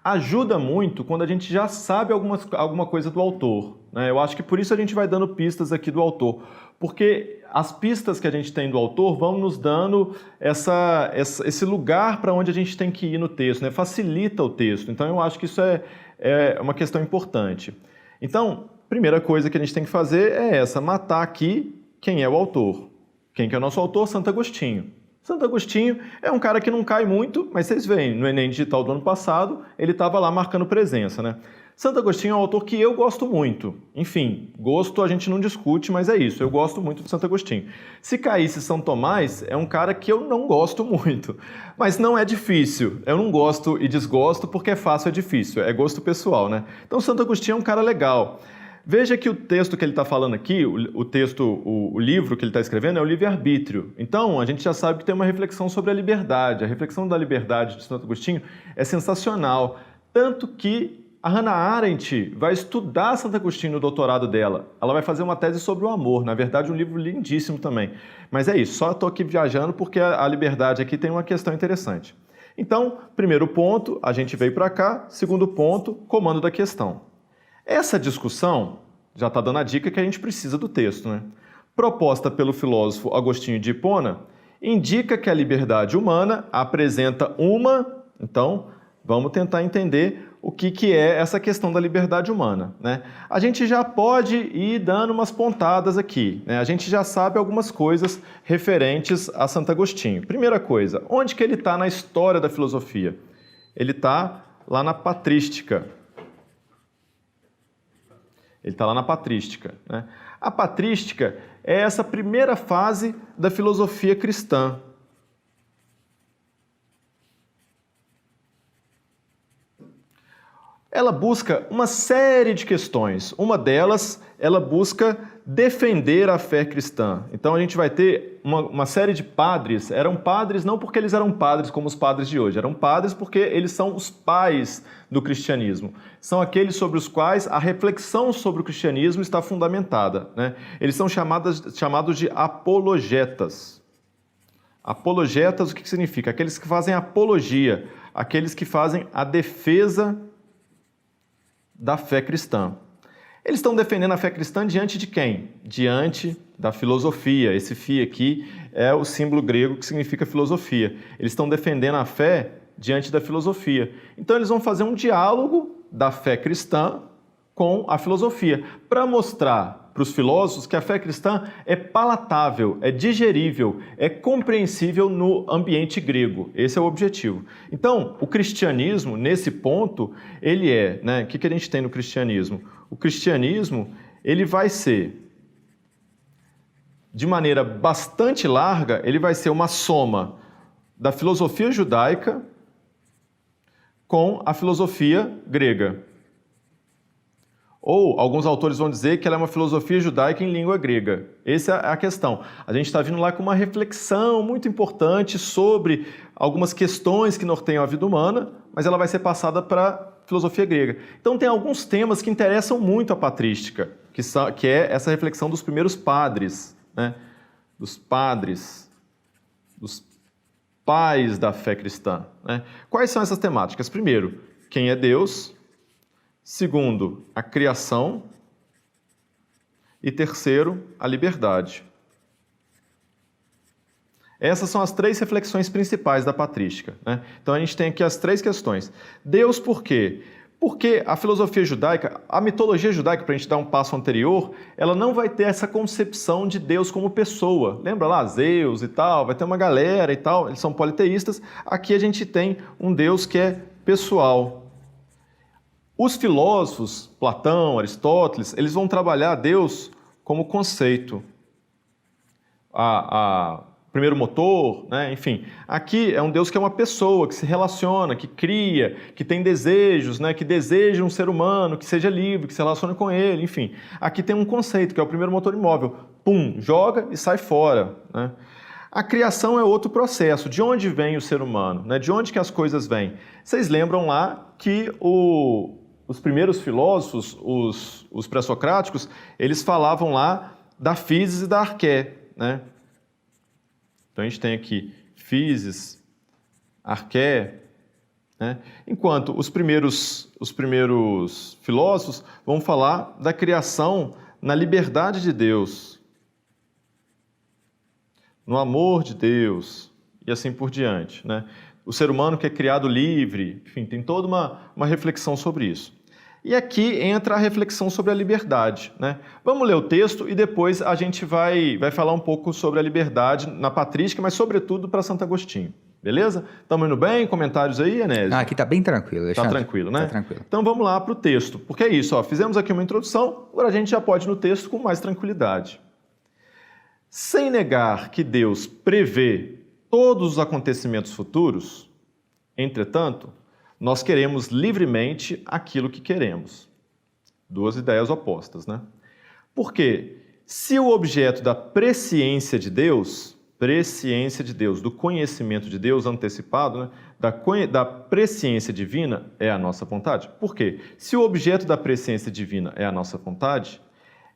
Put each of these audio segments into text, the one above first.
Ajuda muito quando a gente já sabe alguma coisa do autor, né? Eu acho que por isso a gente vai dando pistas aqui do autor, porque as pistas que a gente tem do autor vão nos dando esse lugar para onde a gente tem que ir no texto, né? Facilita o texto. Então eu acho que isso é uma questão importante. Então, primeira coisa que a gente tem que fazer é matar aqui quem é o autor. Quem que é o nosso autor? Santo Agostinho. Santo Agostinho é um cara que não cai muito, mas vocês veem, no Enem Digital do ano passado, ele estava lá marcando presença, né? Santo Agostinho é um autor que eu gosto muito. Enfim, gosto a gente não discute, mas é isso, eu gosto muito de Santo Agostinho. Se caísse São Tomás, é um cara que eu não gosto muito, mas não é difícil. Eu não gosto e desgosto porque é fácil, é difícil, é gosto pessoal, né? Então Santo Agostinho é um cara legal. Veja que o texto que ele está falando aqui, o livro que ele está escrevendo é o livre-arbítrio. Então, a gente já sabe que tem uma reflexão sobre a liberdade. A reflexão da liberdade de Santo Agostinho é sensacional. Tanto que a Hannah Arendt vai estudar Santo Agostinho no doutorado dela. Ela vai fazer uma tese sobre o amor. Na verdade, um livro lindíssimo também. Mas é isso, só estou aqui viajando porque a liberdade aqui tem uma questão interessante. Então, primeiro ponto, a gente veio para cá. Segundo ponto, comando da questão. Essa discussão já está dando a dica que a gente precisa do texto, né? Proposta pelo filósofo Agostinho de Hipona, indica que a liberdade humana apresenta uma... Então, vamos tentar entender o que é essa questão da liberdade humana, né? A gente já pode ir dando umas pontadas aqui, né? A gente já sabe algumas coisas referentes a Santo Agostinho. Primeira coisa, onde que ele está na história da filosofia? Ele está lá na Patrística. Ele está lá na Patrística, né? A Patrística é essa primeira fase da filosofia cristã. Ela busca uma série de questões. Uma delas, ela busca defender a fé cristã. Então a gente vai ter uma série de padres. Eram padres não porque eles eram padres como os padres de hoje. Eram padres porque eles são os pais do cristianismo. São aqueles sobre os quais a reflexão sobre o cristianismo está fundamentada, né? Eles são chamados de apologetas. Apologetas, o que significa? Aqueles que fazem apologia, aqueles que fazem a defesa da fé cristã. Eles estão defendendo a fé cristã diante de quem? Diante da filosofia. Esse φ aqui é o símbolo grego que significa filosofia. Eles estão defendendo a fé diante da filosofia. Então eles vão fazer um diálogo da fé cristã com a filosofia, para mostrar para os filósofos que a fé cristã é palatável, é digerível, é compreensível no ambiente grego. Esse é o objetivo. Então, o cristianismo, nesse ponto, ele né? O que a gente tem no cristianismo? O cristianismo, ele vai ser, de maneira bastante larga, ele vai ser uma soma da filosofia judaica com a filosofia grega. Ou alguns autores vão dizer que ela é uma filosofia judaica em língua grega. Essa é a questão. A gente está vindo lá com uma reflexão muito importante sobre algumas questões que norteiam a vida humana, mas ela vai ser passada para a filosofia grega. Então tem alguns temas que interessam muito a patrística, que é essa reflexão dos primeiros padres, né? Dos padres, dos pais da fé cristã, né? Quais são essas temáticas? Primeiro, quem é Deus? Segundo, a criação. E terceiro, a liberdade. Essas são as três reflexões principais da patrística, né? Então a gente tem aqui as três questões. Deus por quê? Porque a filosofia judaica, a mitologia judaica, para a gente dar um passo anterior, ela não vai ter essa concepção de Deus como pessoa. Lembra lá, Zeus e tal, vai ter uma galera e tal, eles são politeístas. Aqui a gente tem um Deus que é pessoal. Os filósofos, Platão, Aristóteles, eles vão trabalhar Deus como conceito. Primeiro motor, né? Enfim. Aqui é um Deus que é uma pessoa, que se relaciona, que cria, que tem desejos, né? Que deseja um ser humano, que seja livre, que se relacione com ele, enfim. Aqui tem um conceito, que é o primeiro motor imóvel. Pum, joga e sai fora, né? A criação é outro processo. De onde vem o ser humano, né? De onde que as coisas vêm? Vocês lembram lá que os primeiros filósofos, os pré-socráticos, eles falavam lá da physis e da arché, né? Então a gente tem aqui physis, arché, né? Enquanto os primeiros filósofos vão falar da criação na liberdade de Deus, no amor de Deus e assim por diante, né? O ser humano que é criado livre, enfim, tem toda uma reflexão sobre isso. E aqui entra a reflexão sobre a liberdade, né? Vamos ler o texto e depois a gente vai falar um pouco sobre a liberdade na patrística, mas sobretudo para Santo Agostinho. Beleza? Estamos indo bem? Comentários aí, Enésio? Aqui está bem tranquilo, Alexandre. Está tranquilo, né? Está tranquilo. Então vamos lá para o texto, porque é isso, ó, fizemos aqui uma introdução, agora a gente já pode ir no texto com mais tranquilidade. Sem negar que Deus prevê todos os acontecimentos futuros, entretanto, nós queremos livremente aquilo que queremos. Duas ideias opostas, né? Porque se o objeto da presciência de Deus, do conhecimento de Deus antecipado, né, da presciência divina é a nossa vontade. Por quê? Se o objeto da presciência divina é a nossa vontade,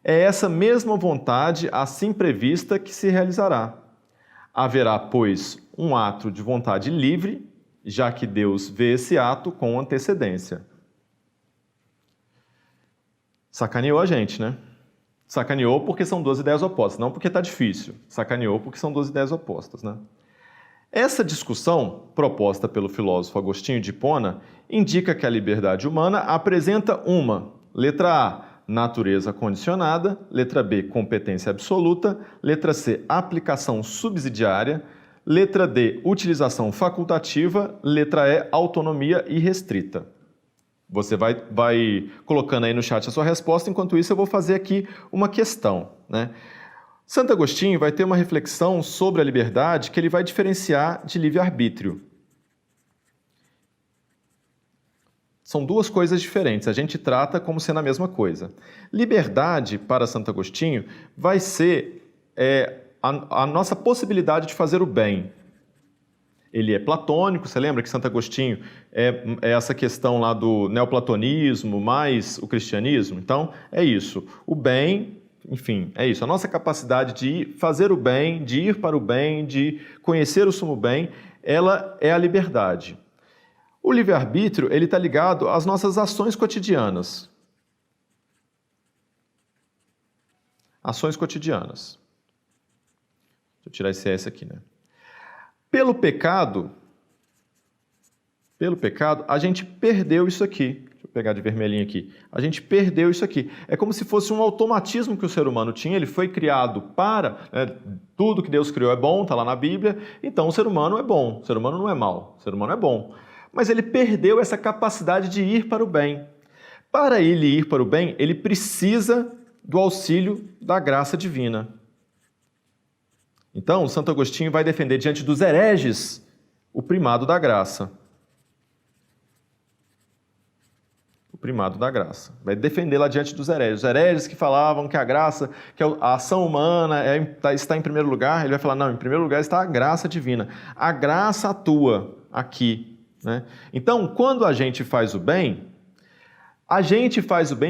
é essa mesma vontade assim prevista que se realizará. Haverá, pois, um ato de vontade livre, já que Deus vê esse ato com antecedência. Sacaneou a gente, né? Sacaneou porque são duas ideias opostas, não porque está difícil. Sacaneou porque são duas ideias opostas, né? Essa discussão, proposta pelo filósofo Agostinho de Hipona, indica que a liberdade humana apresenta uma, letra A, natureza condicionada, letra B, competência absoluta, letra C, aplicação subsidiária, letra D, utilização facultativa, letra E, autonomia irrestrita. Você vai colocando aí no chat a sua resposta, enquanto isso eu vou fazer aqui uma questão, né? Santo Agostinho vai ter uma reflexão sobre a liberdade que ele vai diferenciar de livre-arbítrio. São duas coisas diferentes, a gente trata como sendo a mesma coisa. Liberdade, para Santo Agostinho, vai ser a nossa possibilidade de fazer o bem. Ele é platônico, você lembra que Santo Agostinho é essa questão lá do neoplatonismo mais o cristianismo? Então, é isso. O bem, enfim, é isso. A nossa capacidade de fazer o bem, de ir para o bem, de conhecer o sumo bem, ela é a liberdade. O livre-arbítrio, ele está ligado às nossas ações cotidianas. Ações cotidianas. Deixa eu tirar esse S aqui, né? Pelo pecado, a gente perdeu isso aqui. Deixa eu pegar de vermelhinho aqui. A gente perdeu isso aqui. É como se fosse um automatismo que o ser humano tinha. Ele foi criado para... tudo que Deus criou é bom, está lá na Bíblia. Então o ser humano é bom. O ser humano não é mau. O ser humano é bom. Mas ele perdeu essa capacidade de ir para o bem. Para ele ir para o bem, ele precisa do auxílio da graça divina. Então, Santo Agostinho vai defender diante dos hereges o primado da graça. O primado da graça. Vai defender lá diante dos hereges. Os hereges que falavam que a graça, que a ação humana está em primeiro lugar, ele vai falar, não, em primeiro lugar está a graça divina. A graça atua aqui, né? Então, quando a gente faz o bem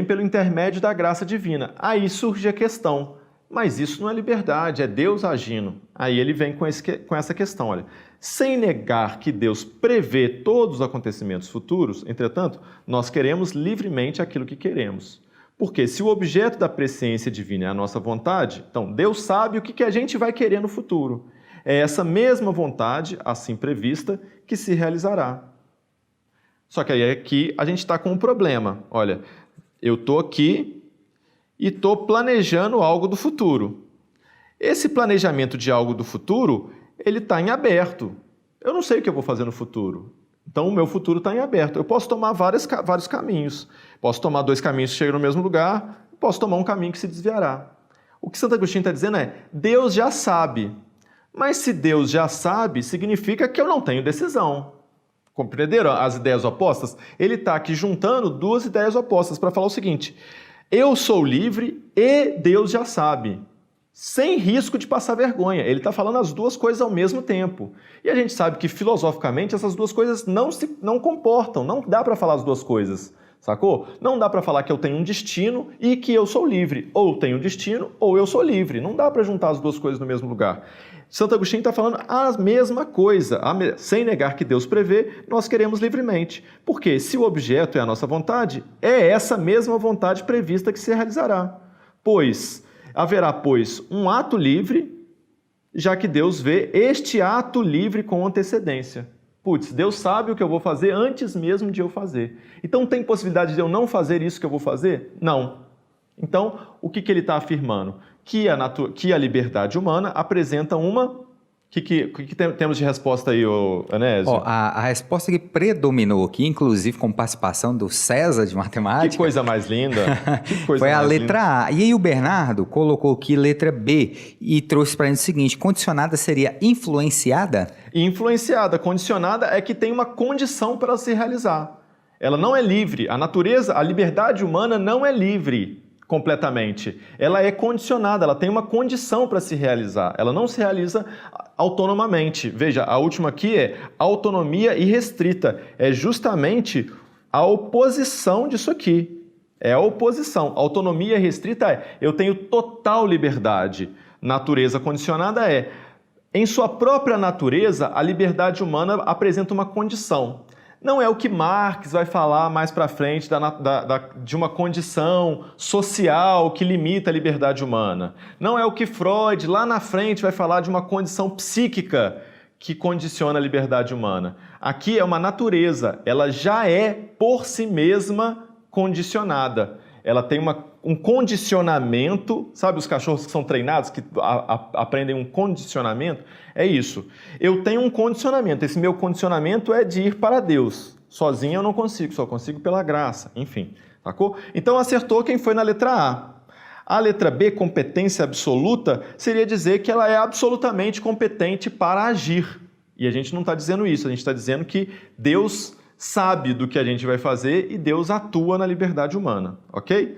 pelo intermédio da graça divina. Aí surge a questão. Mas isso não é liberdade, é Deus agindo. Aí ele vem com essa questão, olha. Sem negar que Deus prevê todos os acontecimentos futuros, entretanto, nós queremos livremente aquilo que queremos. Porque se o objeto da presciência divina é a nossa vontade, então Deus sabe o que a gente vai querer no futuro. É essa mesma vontade, assim prevista, que se realizará. Só que aí aqui a gente está com um problema. Olha, eu estou aqui e estou planejando algo do futuro. Esse planejamento de algo do futuro, ele está em aberto. Eu não sei o que eu vou fazer no futuro. Então, o meu futuro está em aberto. Eu posso tomar vários caminhos. Posso tomar 2 caminhos que chegam no mesmo lugar, posso tomar um caminho que se desviará. O que Santo Agostinho está dizendo é, Deus já sabe. Mas se Deus já sabe, significa que eu não tenho decisão. Compreenderam as ideias opostas? Ele está aqui juntando duas ideias opostas para falar o seguinte... Eu sou livre e Deus já sabe, sem risco de passar vergonha. Ele está falando as duas coisas ao mesmo tempo. E a gente sabe que, filosoficamente, essas duas coisas não comportam, não dá para falar as duas coisas, sacou? Não dá para falar que eu tenho um destino e que eu sou livre. Ou tenho um destino ou eu sou livre. Não dá para juntar as duas coisas no mesmo lugar. Santo Agostinho está falando a mesma coisa. Sem negar que Deus prevê, nós queremos livremente. Porque se o objeto é a nossa vontade, é essa mesma vontade prevista que se realizará. Haverá, pois, um ato livre, já que Deus vê este ato livre com antecedência. Deus sabe o que eu vou fazer antes mesmo de eu fazer. Então tem possibilidade de eu não fazer isso que eu vou fazer? Não. Então, o que ele está afirmando? Que a liberdade humana apresenta uma... O que temos de resposta aí, Anésio? A resposta que predominou aqui, inclusive com participação do César de Matemática... Que coisa mais linda! Foi a letra A. E aí o Bernardo colocou aqui letra B e trouxe para a gente o seguinte: condicionada seria influenciada? Influenciada. Condicionada é que tem uma condição para se realizar. Ela não é livre. A liberdade humana não é livre completamente. Ela é condicionada, ela tem uma condição para se realizar. Ela não se realiza autonomamente. Veja, a última aqui é autonomia irrestrita. É justamente a oposição disso aqui. É a oposição. Autonomia restrita é eu tenho total liberdade. Natureza condicionada é, em sua própria natureza, a liberdade humana apresenta uma condição. Não é o que Marx vai falar mais para frente de uma condição social que limita a liberdade humana. Não é o que Freud lá na frente vai falar de uma condição psíquica que condiciona a liberdade humana. Aqui é uma natureza, ela já é por si mesma condicionada. Ela tem um condicionamento, sabe os cachorros que são treinados, que aprendem um condicionamento? É isso. Eu tenho um condicionamento, esse meu condicionamento é de ir para Deus. Sozinho eu não consigo, só consigo pela graça, enfim, sacou? Então acertou quem foi na letra A. A letra B, competência absoluta, seria dizer que ela é absolutamente competente para agir. E a gente não está dizendo isso, a gente está dizendo que Deus sabe do que a gente vai fazer e Deus atua na liberdade humana, ok?